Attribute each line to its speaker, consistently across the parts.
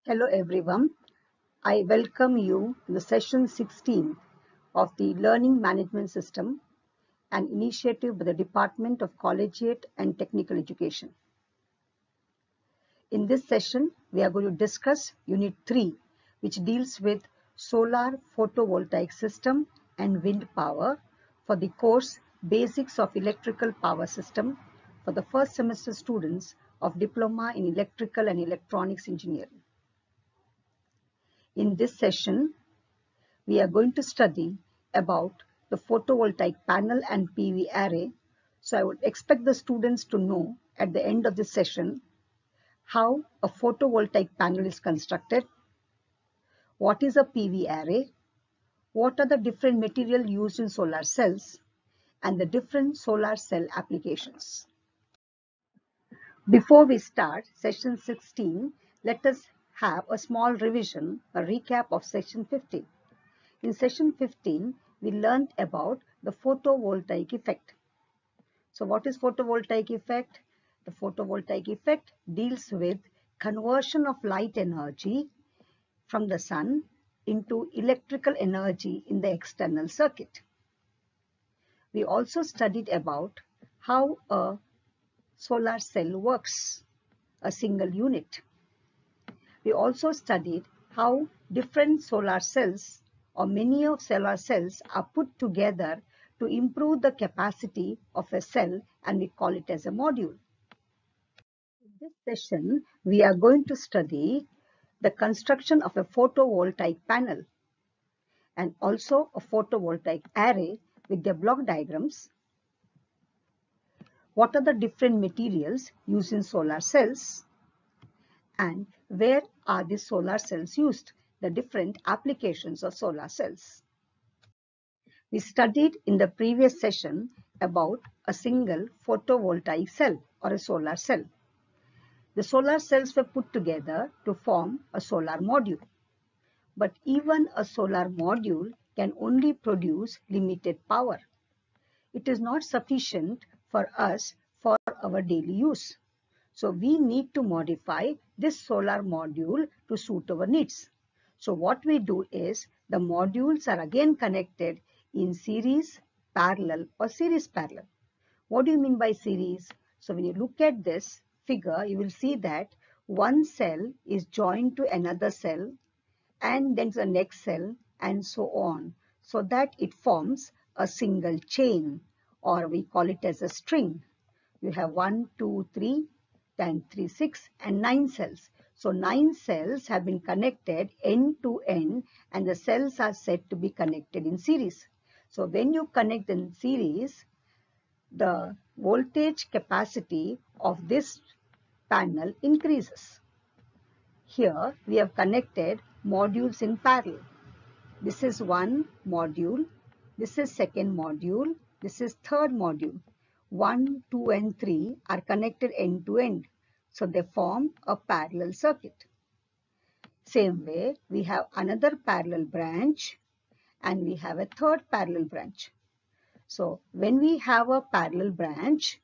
Speaker 1: Hello everyone. I welcome you to the session 16 of the Learning Management System, an initiative by the Department of Collegiate and Technical Education. In this session, we are going to discuss Unit 3, which deals with solar photovoltaic system and wind power for the course Basics of Electrical Power System for the first semester students of Diploma in Electrical and Electronics Engineering. In this session, we are going to study about the photovoltaic panel and PV array. So I would expect the students to know at the end of this session how a photovoltaic panel is constructed, what is a PV array, what are the different materials used in solar cells, and the different solar cell applications. Before we start session 16, let us have a small revision, a recap of session 15. In session 15, we learned about the photovoltaic effect. So what is photovoltaic effect? The photovoltaic effect deals with conversion of light energy from the sun into electrical energy in the external circuit. We also studied about how a solar cell works, a single unit. We also studied how different solar cells or many of solar cells are put together to improve the capacity of a cell, and we call it as a module. In this session, we are going to study the construction of a photovoltaic panel and also a photovoltaic array with their block diagrams. What are the different materials used in solar cells? And where are the solar cells used? The different applications of solar cells. We studied in the previous session about a single photovoltaic cell or a solar cell. The solar cells were put together to form a solar module. But even a solar module can only produce limited power. It is not sufficient for us for our daily use. So we need to modify this solar module to suit our needs. So what we do is the modules are again connected in series, parallel or series parallel. What do you mean by series? So when you look at this figure, you will see that one cell is joined to another cell and then to the next cell and so on, so that it forms a single chain, or we call it as a string. You have 1, 2, 3, then 3, 6 and 9 cells. So 9 cells have been connected end to end, and the cells are said to be connected in series. So when you connect in series, the voltage capacity of this panel increases. Here we have connected modules in parallel. This is one module, this is second module, this is third module. 1, 2 and 3 are connected end to end. So they form a parallel circuit. Same way, we have another parallel branch and we have a third parallel branch. So when we have a parallel branch,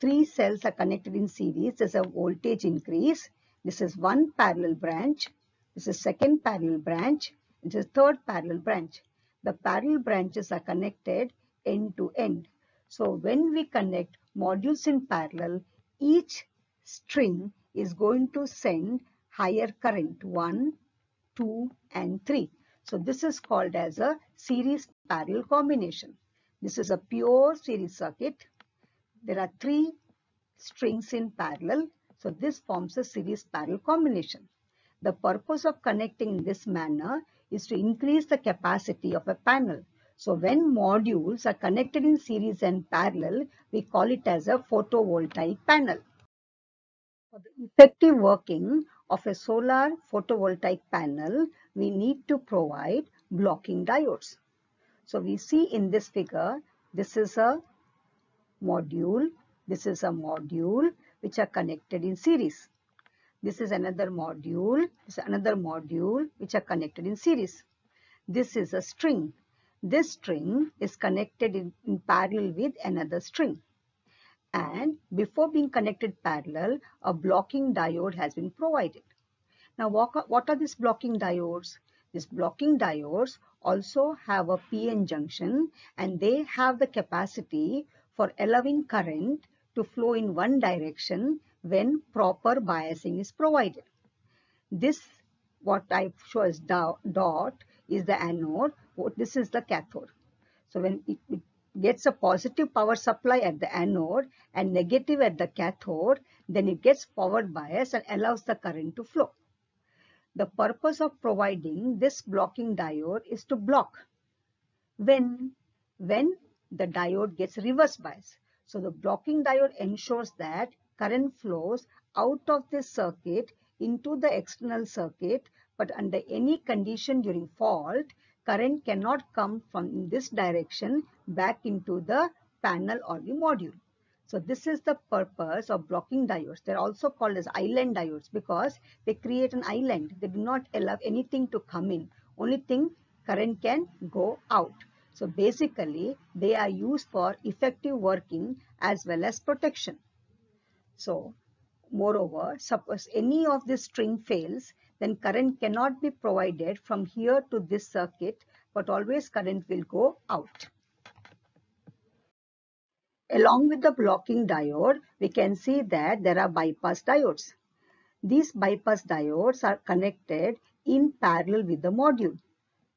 Speaker 1: 3 cells are connected in series. There's a voltage increase. This is one parallel branch. This is second parallel branch. This is third parallel branch. The parallel branches are connected end to end. So when we connect modules in parallel, each string is going to send higher current 1, 2 and 3. So this is called as a series parallel combination. This is a pure series circuit. There are 3 strings in parallel. So this forms a series parallel combination. The purpose of connecting in this manner is to increase the capacity of a panel. So when modules are connected in series and parallel, we call it as a photovoltaic panel. For the effective working of a solar photovoltaic panel, we need to provide blocking diodes. So we see in this figure, this is a module, this is a module which are connected in series. This is another module, this is another module which are connected in series. This is a string. This string is connected in parallel with another string. And before being connected parallel, a blocking diode has been provided. Now, what are these blocking diodes? These blocking diodes also have a PN junction, and they have the capacity for allowing current to flow in one direction when proper biasing is provided. This, what I show as dot, is the anode. This is the cathode. So when it gets a positive power supply at the anode and negative at the cathode, then it gets forward bias and allows the current to flow. The purpose of providing this blocking diode is to block when the diode gets reverse bias. So the blocking diode ensures that current flows out of this circuit into the external circuit, but under any condition during fault, current cannot come from this direction back into the panel or the module. So this is the purpose of blocking diodes. They're also called as island diodes because they create an island. They do not allow anything to come in. Only thing, current can go out. So basically, they are used for effective working as well as protection. So moreover, suppose any of this string fails, then current cannot be provided from here to this circuit, but always current will go out. Along with the blocking diode, we can see that there are bypass diodes. These bypass diodes are connected in parallel with the module,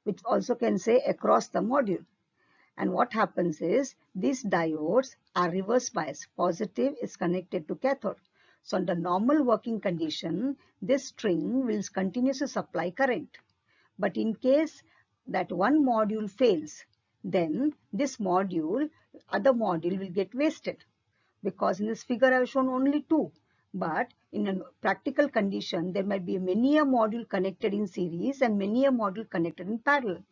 Speaker 1: which also can say across the module. And what happens is these diodes are reverse bias. Positive is connected to cathode. So under normal working condition, this string will continuously supply current. But in case that one module fails, then this other module will get wasted. Because in this figure I have shown only two. But in a practical condition, there might be many a module connected in series and many a module connected in parallel.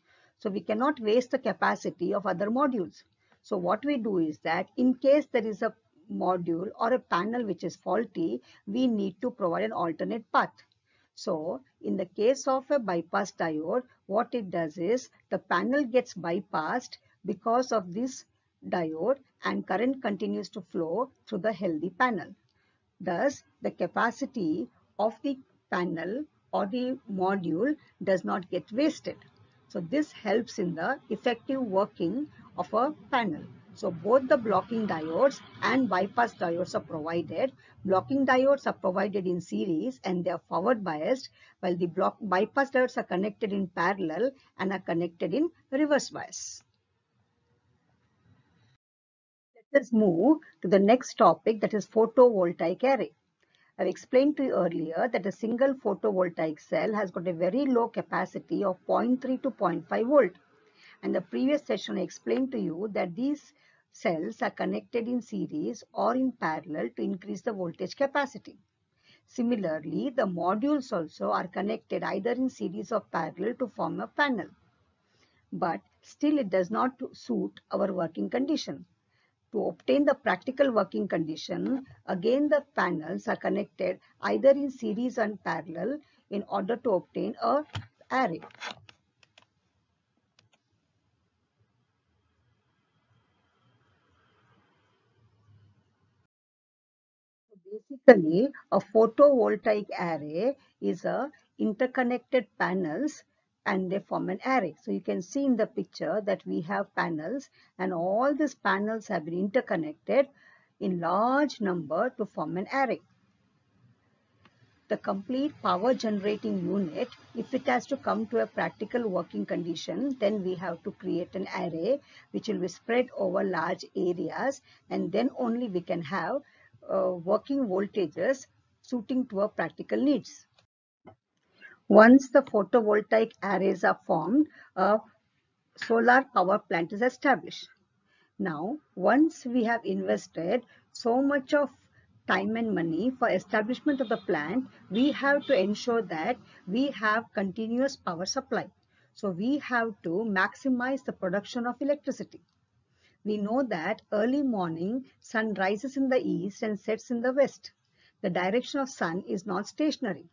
Speaker 1: So we cannot waste the capacity of other modules. So what we do is that in case there is a module or a panel which is faulty, we need to provide an alternate path. So in the case of a bypass diode, what it does is the panel gets bypassed because of this diode and current continues to flow through the healthy panel. Thus, the capacity of the panel or the module does not get wasted. So this helps in the effective working of a panel. So both the blocking diodes and bypass diodes are provided. Blocking diodes are provided in series and they are forward biased, while the bypass diodes are connected in parallel and are connected in reverse bias. Let us move to the next topic, that is photovoltaic array. I've explained to you earlier that a single photovoltaic cell has got a very low capacity of 0.3 to 0.5 volt. And the previous session I explained to you that these cells are connected in series or in parallel to increase the voltage capacity. Similarly, the modules also are connected either in series or parallel to form a panel. But still it does not suit our working condition. To obtain the practical working condition, again the panels are connected either in series and parallel in order to obtain an array. Basically, a photovoltaic array is a interconnected panels and they form an array. So you can see in the picture that we have panels and all these panels have been interconnected in large number to form an array. The complete power generating unit, if it has to come to a practical working condition, then we have to create an array which will be spread over large areas, and then only we can have working voltages suiting to our practical needs. Once the photovoltaic arrays are formed, a solar power plant is established. Now, once we have invested so much of time and money for establishment of the plant, we have to ensure that we have continuous power supply. So we have to maximize the production of electricity. We know that early morning sun rises in the east and sets in the west. The direction of sun is not stationary.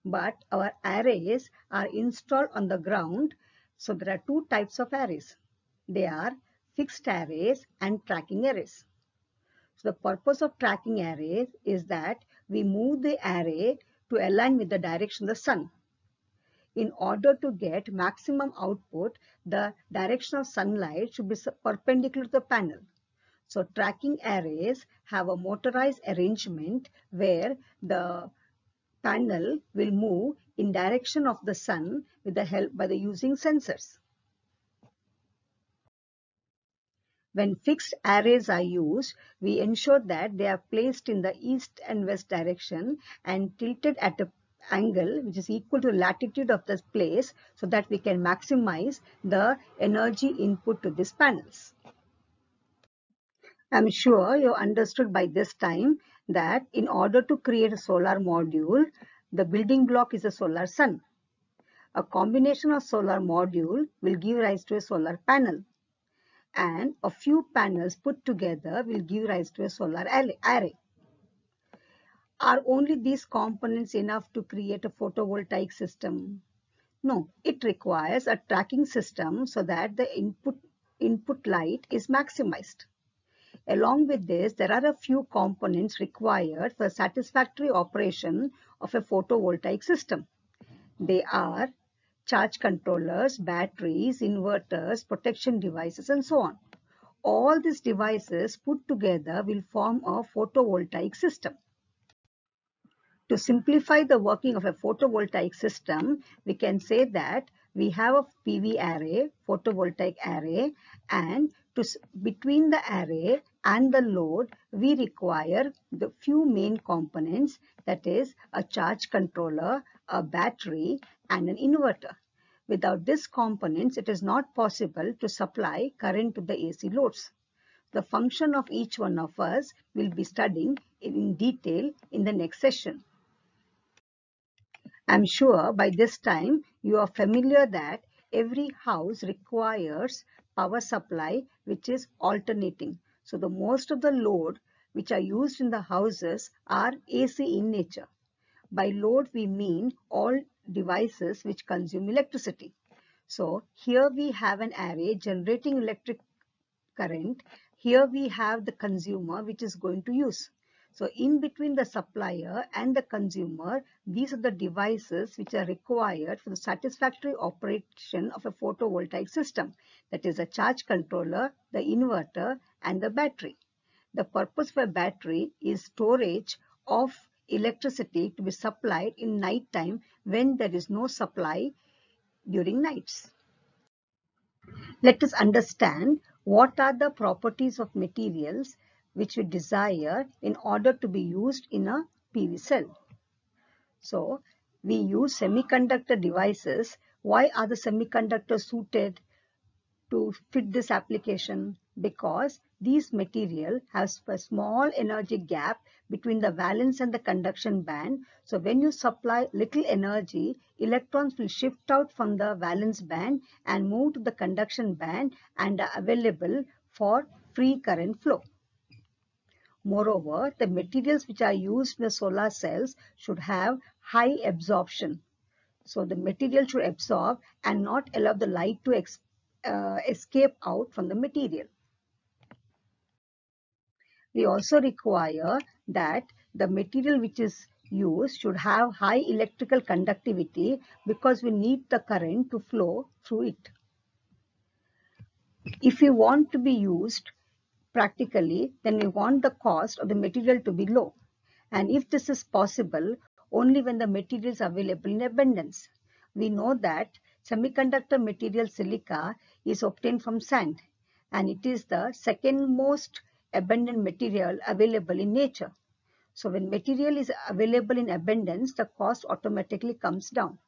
Speaker 1: But our arrays are installed on the ground. So there are two types of arrays. They are fixed arrays and tracking arrays. So the purpose of tracking arrays is that we move the array to align with the direction of the sun. In order to get maximum output, the direction of sunlight should be perpendicular to the panel. So tracking arrays have a motorized arrangement where the panel will move in direction of the sun with the help by the using sensors. When fixed arrays are used, we ensure that they are placed in the east and west direction and tilted at an angle which is equal to latitude of the place so that we can maximize the energy input to these panels. I'm sure you understood by this time that in order to create a solar module, the building block is a solar sun. A combination of solar module will give rise to a solar panel, and a few panels put together will give rise to a solar array. Are only these components enough to create a photovoltaic system? No, it requires a tracking system so that the input light is maximized. Along with this, there are a few components required for satisfactory operation of a photovoltaic system. They are charge controllers, batteries, inverters, protection devices, and so on. All these devices put together will form a photovoltaic system. To simplify the working of a photovoltaic system, we can say that we have a PV array, photovoltaic array, and between the array and the load, we require the few main components, that is a charge controller, a battery, and an inverter. Without these components, it is not possible to supply current to the AC loads. The function of each one of us will be studying in detail in the next session. I'm sure by this time you are familiar that every house requires power supply which is alternating. So the most of the load which are used in the houses are AC in nature. By load we mean all devices which consume electricity. So here we have an array generating electric current. Here we have the consumer which is going to use. So in between the supplier and the consumer, these are the devices which are required for the satisfactory operation of a photovoltaic system. That is a charge controller, the inverter, and the battery. The purpose of a battery is storage of electricity to be supplied in night time when there is no supply during nights. Let us understand what are the properties of materials which we desire in order to be used in a PV cell. So, we use semiconductor devices. Why are the semiconductors suited to fit this application? Because these material has a small energy gap between the valence and the conduction band. So when you supply little energy, electrons will shift out from the valence band and move to the conduction band and are available for free current flow. Moreover, the materials which are used in the solar cells should have high absorption. So the material should absorb and not allow the light to escape out from the material. We also require that the material which is used should have high electrical conductivity because we need the current to flow through it. If we want to be used practically, then we want the cost of the material to be low. And if this is possible, only when the material is available in abundance. We know that semiconductor material silica is obtained from sand, and it is the second most abundant material available in nature. So when material is available in abundance, the cost automatically comes down.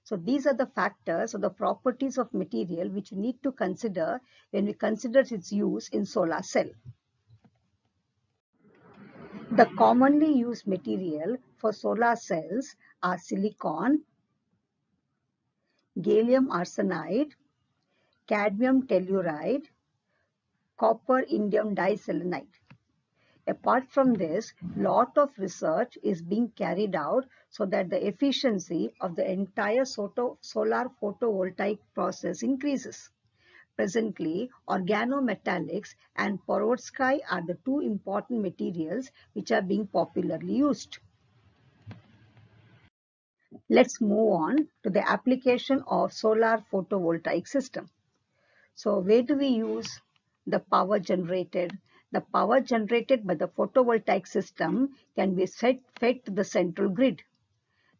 Speaker 1: So these are the factors or the properties of material which we need to consider when we consider its use in solar cell. The commonly used material for solar cells are silicon, gallium arsenide, cadmium telluride, copper indium diselenide. Apart from this, lot of research is being carried out so that the efficiency of the entire solar photovoltaic process increases. Presently, organometallics and perovskite are the two important materials which are being popularly used. Let's move on to the application of solar photovoltaic system. So where do we use the power generated? The power generated by the photovoltaic system can be fed to the central grid.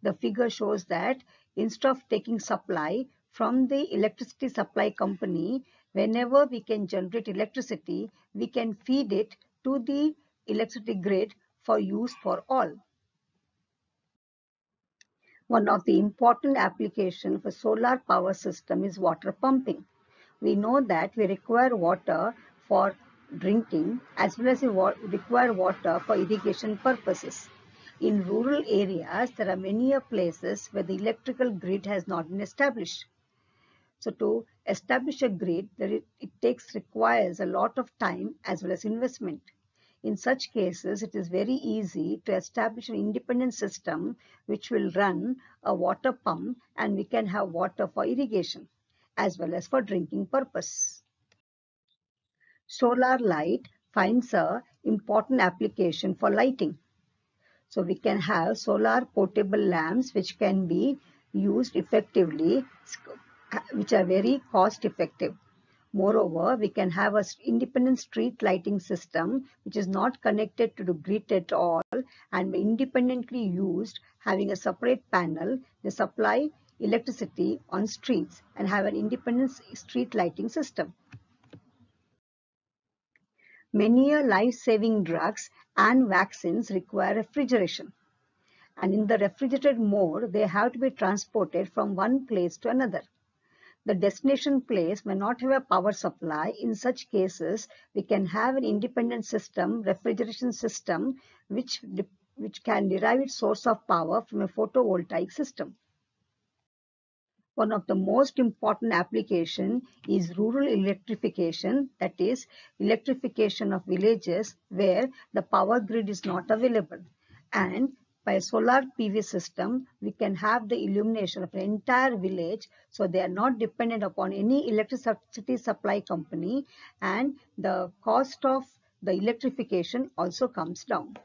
Speaker 1: The figure shows that instead of taking supply from the electricity supply company, whenever we can generate electricity, we can feed it to the electricity grid for use for all. One of the important applications for solar power system is water pumping. We know that we require water for drinking as well as we require water for irrigation purposes. In rural areas, there are many places where the electrical grid has not been established. So to establish a grid, it requires a lot of time as well as investment. In such cases, it is very easy to establish an independent system which will run a water pump, and we can have water for irrigation as well as for drinking purpose. Solar light finds a important application for lighting. So we can have solar portable lamps which can be used effectively, which are very cost effective. Moreover, we can have an independent street lighting system which is not connected to the grid at all and independently used, having a separate panel. They supply electricity on streets and have an independent street lighting system. Many life-saving drugs and vaccines require refrigeration. And in the refrigerated mode, they have to be transported from one place to another. The destination place may not have a power supply. In such cases, we can have an independent system, refrigeration system, which can derive its source of power from a photovoltaic system. One of the most important application is rural electrification, that is, electrification of villages where the power grid is not available. And by a solar PV system, we can have the illumination of an entire village, so they are not dependent upon any electricity supply company, and the cost of the electrification also comes down.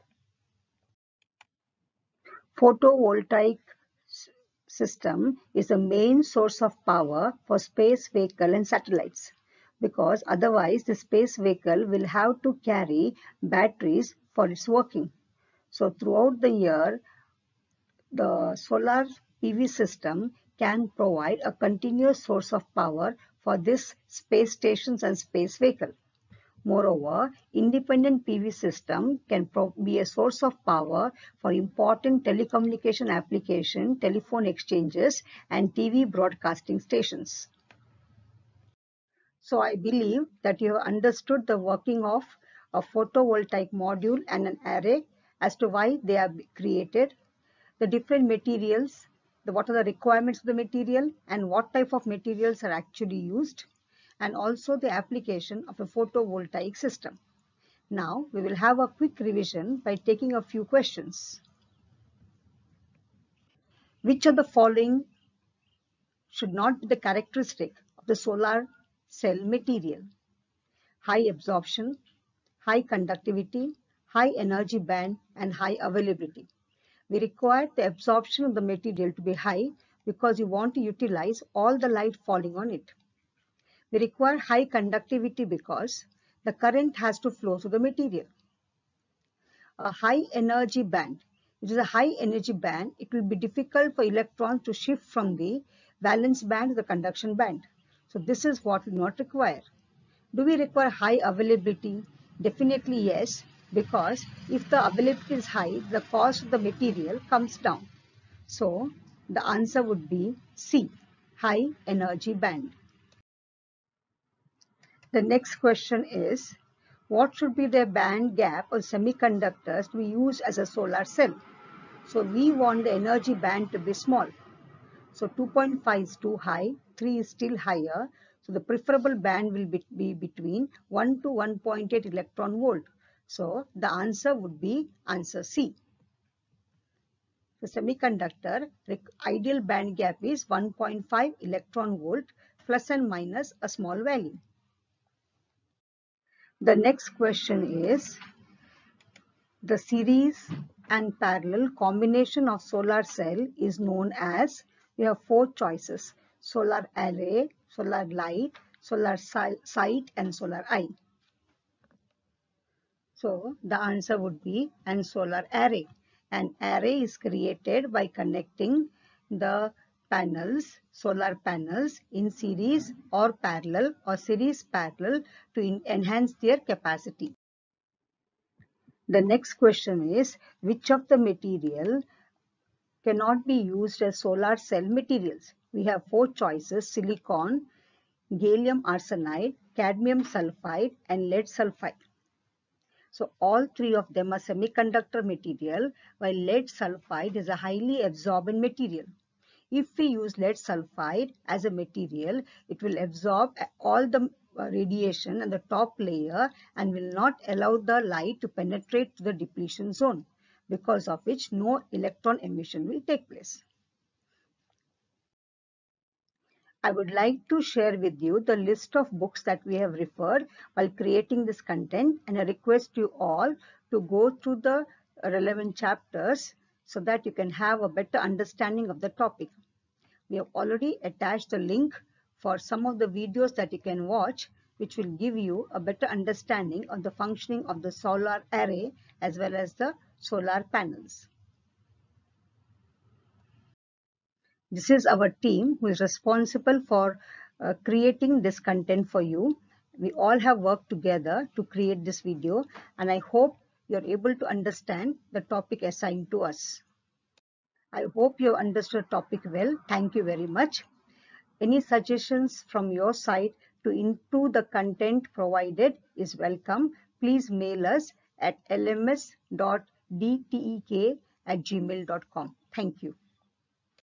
Speaker 1: Photovoltaic system is the main source of power for space vehicle and satellites, because otherwise the space vehicle will have to carry batteries for its working. So throughout the year, the solar PV system can provide a continuous source of power for this space stations and space vehicle. Moreover, independent PV system can be a source of power for important telecommunication application, telephone exchanges, and TV broadcasting stations. So I believe that you have understood the working of a photovoltaic module and an array as to why they are created, the different materials, what are the requirements of the material, and what type of materials are actually used, and also the application of a photovoltaic system. Now we will have a quick revision by taking a few questions. Which of the following should not be the characteristic of the solar cell material? High absorption, high conductivity, high energy band, and high availability. We require the absorption of the material to be high because we want to utilize all the light falling on it. We require high conductivity because the current has to flow through the material. A high energy band. It is a high energy band. It will be difficult for electrons to shift from the valence band to the conduction band. So this is what we not require. Do we require high availability? Definitely yes, because if the availability is high, the cost of the material comes down. So the answer would be C, high energy band. The next question is, what should be the band gap of semiconductors to be used as a solar cell? So we want the energy band to be small. So 2.5 is too high, 3 is still higher. So the preferable band will be between 1 to 1.8 electron volt. So the answer would be answer C. The semiconductor ideal band gap is 1.5 electron volt plus and minus a small value. The next question is the series and parallel combination of solar cell is known as, we have 4 choices: solar array, solar light, solar site, and solar eye. So the answer would be an solar array. An array is created by connecting the panels, solar panels, in series or parallel or series parallel to enhance their capacity. The next question is, which of the material cannot be used as solar cell materials? We have 4 choices: silicon, gallium arsenide, cadmium sulfide, and lead sulfide. So all 3 of them are semiconductor material, while lead sulfide is a highly absorbent material. If we use lead sulfide as a material, it will absorb all the radiation in the top layer and will not allow the light to penetrate to the depletion zone, because of which no electron emission will take place. I would like to share with you the list of books that we have referred while creating this content, and I request you all to go through the relevant chapters so that you can have a better understanding of the topic. We have already attached the link for some of the videos that you can watch, which will give you a better understanding of the functioning of the solar array as well as the solar panels. This is our team who is responsible for creating this content for you. We all have worked together to create this video, and I hope you're able to understand the topic assigned to us. I hope you understood the topic well. Thank you very much. Any suggestions from your side to improve the content provided is welcome. Please mail us at lms.dtek@gmail.com. Thank you.